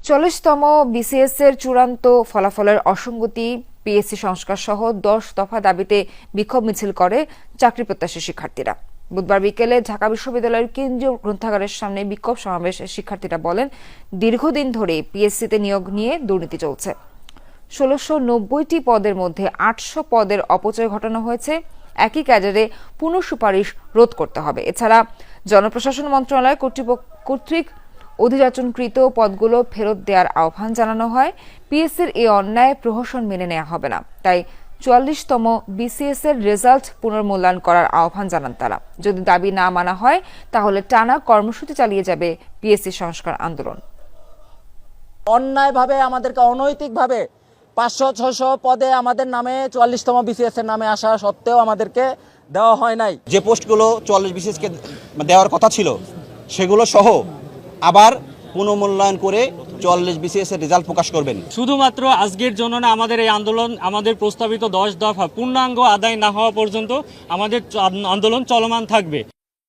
40তম BCS এর চূড়ান্ত ফলাফলের অসঙ্গতি, পিএসসি সংস্কার সহ 10 দফা দাবিতে বিক্ষোভ মিছিল করে চাকরিপ্রত্যাশী শিক্ষার্থীরা। বুধবার বিকেলে ঢাকা বিশ্ববিদ্যালয়ের কেন্দ্রীয় গ্রন্থাগারের সামনে বিক্ষোভ সমাবেশে শিক্ষার্থীরা বলেন, দীর্ঘদিন ধরে পিএসসিতে নিয়োগ নিয়ে দুর্নীতি চলছে। 1690টি পদের মধ্যে 800 পদের অপচয় ঘটানো হয়েছে। একই ক্যাডারে পুনঃসুপারিশ রোধ করতে হবে। এছাড়া জনপ্রশাসন মন্ত্রণালয় কর্তৃক অধিযাচনকৃত পদগুলো ফেরত দেওয়ার আহ্বান জানানো হয়। পিএসসির এই অন্যায় প্রহসন মেনে নেওয়া হবে না, তাই 44তম বিসিএস এর রেজাল্ট পুনর্মূল্যায়ন করার আহ্বান জানান তারা। যদি দাবি না মানা হয় তাহলে টানা কর্মসূচি চালিয়ে যাবে পিএসসি সংস্কার আন্দোলন। অন্যায়ভাবে আমাদেরকে অনৈতিকভাবে 500-600 পদে আমাদের নামে 44তম বিসিএস এর নামে আসা সত্ত্বেও আমাদেরকে দেওয়া হয় নাই। যে পোস্টগুলো 44 বিসিএসকে দেওয়ার কথা ছিল সেগুলো সহ আবার পুনর্মূল্যায়ন করে 44 বিসিএস এর রেজাল্ট প্রকাশ করবেন। শুধুমাত্র আজকের জন্য না, আমাদের এই আন্দোলন, আমাদের প্রস্তাবিত 10 দফা পূর্ণাঙ্গ আদায় না হওয়া পর্যন্ত আমাদের আন্দোলন চলমান থাকবে।